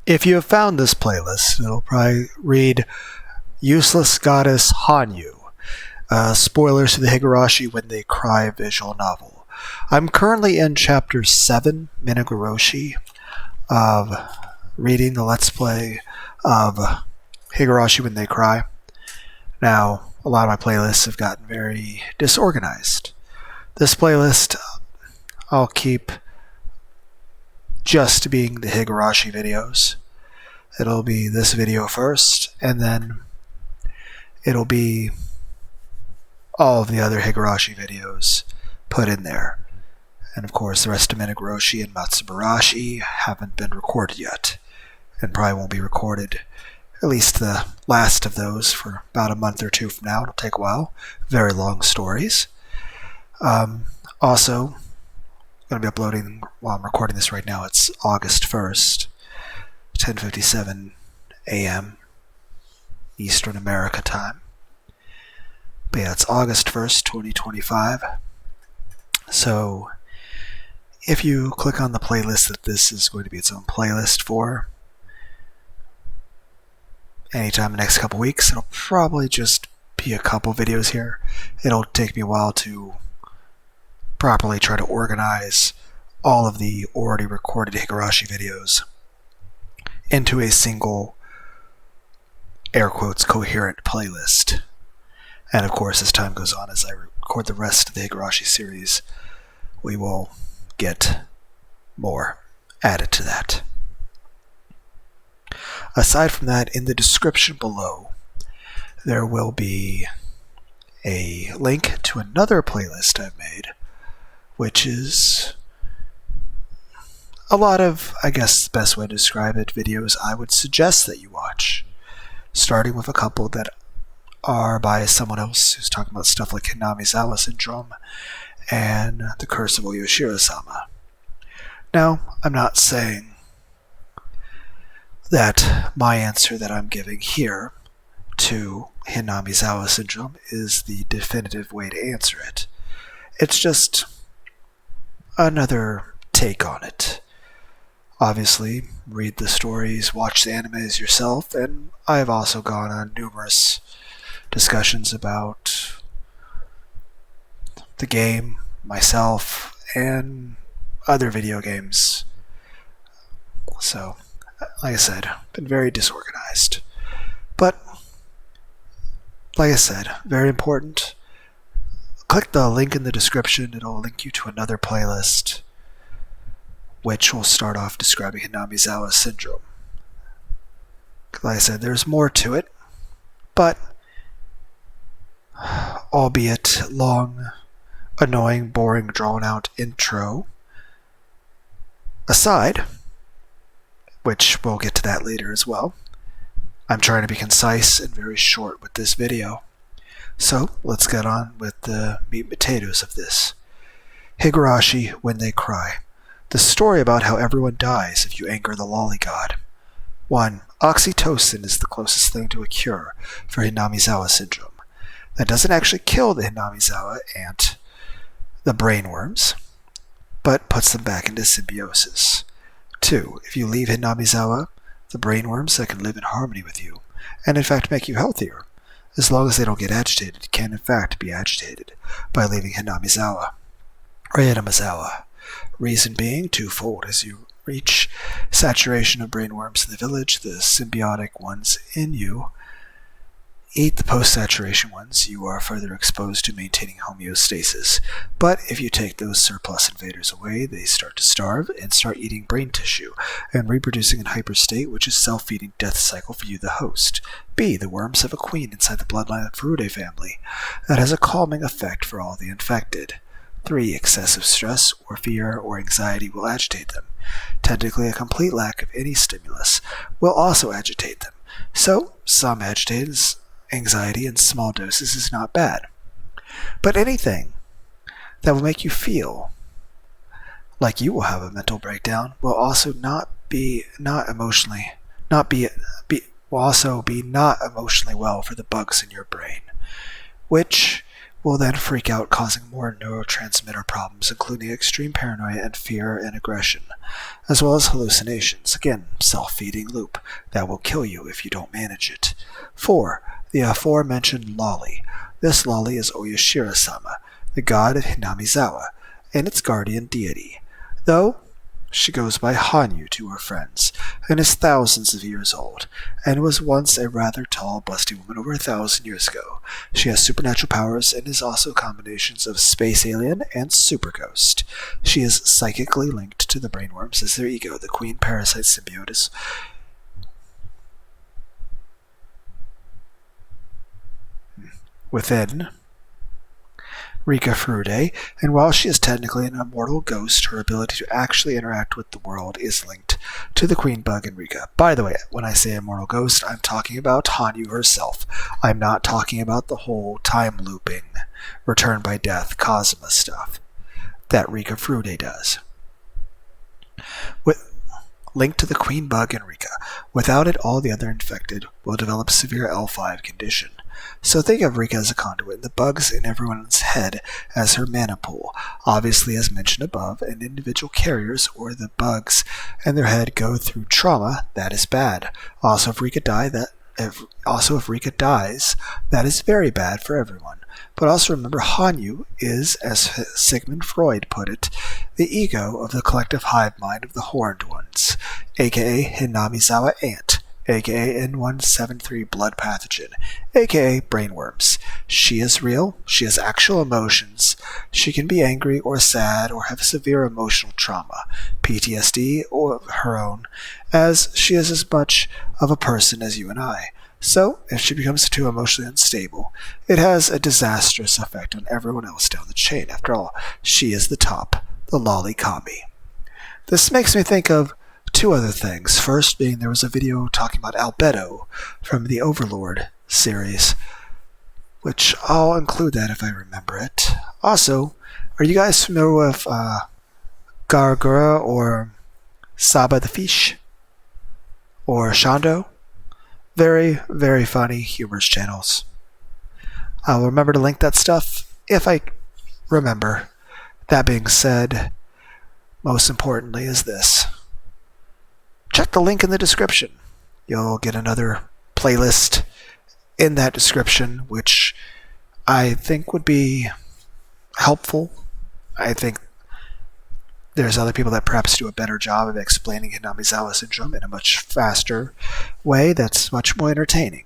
If you have found this playlist, it'll probably read Useless Goddess Hanyuu. Spoilers to the Higurashi When They Cry visual novel. I'm currently in Chapter 7, Minagoroshi, of reading the Let's Play of Higurashi When They Cry. Now, a lot of my playlists have gotten very disorganized. This playlist I'll keep just being the Higurashi videos. It'll be this video first, and then it'll be all of the other Higurashi videos put in there. And of course, the rest of Minagoroshi and Matsubarashi haven't been recorded yet, and probably won't be recorded, at least the last of those, for about a month or two from now. It'll take a while. Very long stories. Also, I'm going to be uploading, while I'm recording this right now, it's August 1st, 10:57 a.m. Eastern America time. But yeah, it's August 1st, 2025. So, if you click on the playlist that this is going to be its own playlist for, anytime in the next couple weeks, it'll probably just be a couple videos here. It'll take me a while to properly try to organize all of the already recorded Higurashi videos into a single, air quotes, coherent playlist. And of course, as time goes on, as I record the rest of the Higurashi series, we will get more added to that. Aside from that, in the description below, there will be a link to another playlist I've made, which is a lot of, I guess the best way to describe it, videos I would suggest that you watch, starting with a couple that are by someone else who's talking about stuff like Hinamizawa syndrome and the Curse of Oyoshiro-sama. Now, I'm not saying that my answer that I'm giving here to Hinamizawa syndrome is the definitive way to answer it. It's just another take on it. Obviously, read the stories, watch the animes yourself, and I've also gone on numerous discussions about the game, myself, and other video games. So, like I said, been very disorganized. But, like I said, very important. Click the link in the description. It'll link you to another playlist, which will start off describing Hinamizawa syndrome. Like I said, there's more to it, but albeit long, annoying, boring, drawn-out intro aside, which we'll get to that later as well, I'm trying to be concise and very short with this video. So, let's get on with the meat and potatoes of this. Higurashi When They Cry. The story about how everyone dies if you anger the lolly god. 1. Oxytocin is the closest thing to a cure for Hinamizawa syndrome. That doesn't actually kill the Hinamizawa ant, the brainworms, but puts them back into symbiosis. 2. If you leave Hinamizawa, the brainworms that can live in harmony with you, and in fact make you healthier, as long as they don't get agitated, can in fact be agitated by leaving Hinamizawa, or Hinamizawa. Reason being twofold. As you reach saturation of brainworms in the village, the symbiotic ones in you eat the post-saturation ones. You are further exposed to maintaining homeostasis. But if you take those surplus invaders away, they start to starve and start eating brain tissue and reproducing in hyperstate, which is self-feeding death cycle for you, the host. B. The worms have a queen inside the bloodline of the Furude family that has a calming effect for all the infected. 3. Excessive stress or fear or anxiety will agitate them. Technically, a complete lack of any stimulus will also agitate them. So, some anxiety in small doses is not bad. But anything that will make you feel like you will have a mental breakdown will also be not emotionally well for the bugs in your brain, which will then freak out, causing more neurotransmitter problems, including extreme paranoia and fear and aggression, as well as hallucinations. Again, self-feeding loop that will kill you if you don't manage it. 4. The aforementioned lolly. This lolly is Oyashiro-sama, the god of Hinamizawa, and its guardian deity, though she goes by Hanyuu to her friends, and is thousands of years old, and was once a rather tall, busty woman over 1,000 years ago. She has supernatural powers and is also combinations of space alien and super ghost. She is psychically linked to the brainworms as their ego, the queen parasite symbiote. Within Rika Furude, and while she is technically an immortal ghost, her ability to actually interact with the world is linked to the Queen Bug and Rika. By the way, when I say immortal ghost, I'm talking about Hanyuu herself. I'm not talking about the whole time-looping, return by death, Kazuma stuff that Rika Furude does. Linked to the Queen Bug and Rika. Without it, all the other infected will develop severe L5 condition. So think of Rika as a conduit, the bugs in everyone's head as her mana pool. Obviously, as mentioned above, and individual carriers, or the bugs in their head, go through trauma, that is bad. Also, if Rika dies, that is very bad for everyone. But also remember, Hanyuu is, as Sigmund Freud put it, the ego of the collective hive mind of the horned ones, aka hinamizawa ant, aka N173 blood pathogen, aka brainworms. She is real, she has actual emotions, she can be angry or sad or have severe emotional trauma, PTSD or her own, as she is as much of a person as you and I. So, if she becomes too emotionally unstable, it has a disastrous effect on everyone else down the chain. After all, she is the top, the lolly kami. This makes me think of two other things. First being there was a video talking about Albedo from the Overlord series, which I'll include that if I remember it. Also, are you guys familiar with Gargura or Saba the Fish? Or Shando? Very, very funny, humorous channels. I'll remember to link that stuff if I remember. That being said, most importantly is this. Check the link in the description. You'll get another playlist in that description, which I think would be helpful. I think there's other people that perhaps do a better job of explaining Hinamizawa syndrome in a much faster way that's much more entertaining.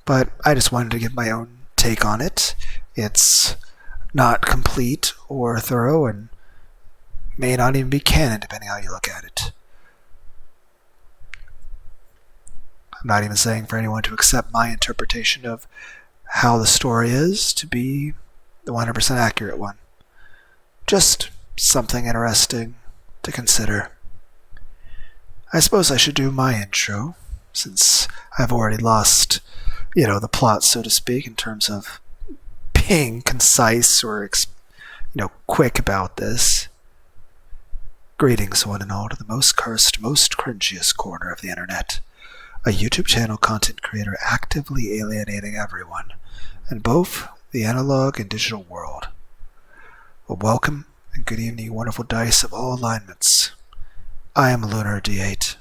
But I just wanted to give my own take on it. It's not complete or thorough and may not even be canon depending how you look at it. I'm not even saying for anyone to accept my interpretation of how the story is to be the 100% accurate one. Just something interesting to consider. I suppose I should do my intro, since I've already lost, the plot, so to speak, in terms of being concise or, quick about this. Greetings, one and all, to the most cursed, most cringiest corner of the internet. A YouTube channel content creator actively alienating everyone in both the analog and digital world. Well, welcome and good evening, wonderful dice of all alignments. I am Lunar D8.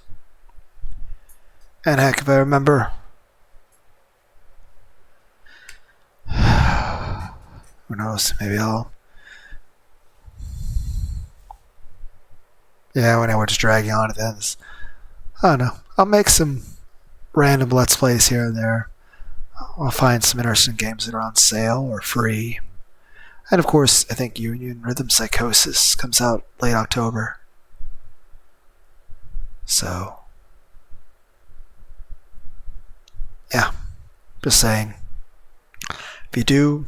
And heck, if I remember, who knows, maybe I'll, when I were just dragging on at the end, I don't know, I'll make some random Let's Plays here and there. I'll find some interesting games that are on sale or free. And of course, I think Union Rhythm Psychosis comes out late October. So, yeah, just saying. If you do,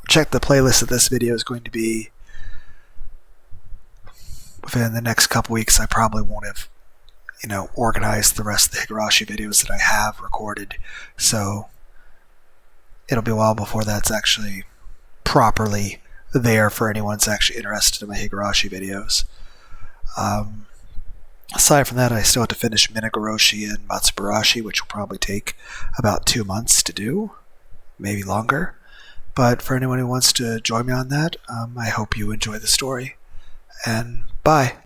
check the playlist that this video is going to be. Within the next couple weeks, I probably won't have, organized the rest of the higurashi videos that I have recorded. So, it'll be a while before that's actually properly there for anyone that's actually interested in my higurashi videos. Aside from that, I still have to finish Minagoroshi and Matsubarashi, which will probably take about 2 months to do, maybe longer. But for anyone who wants to join me on that, I hope you enjoy the story. And bye.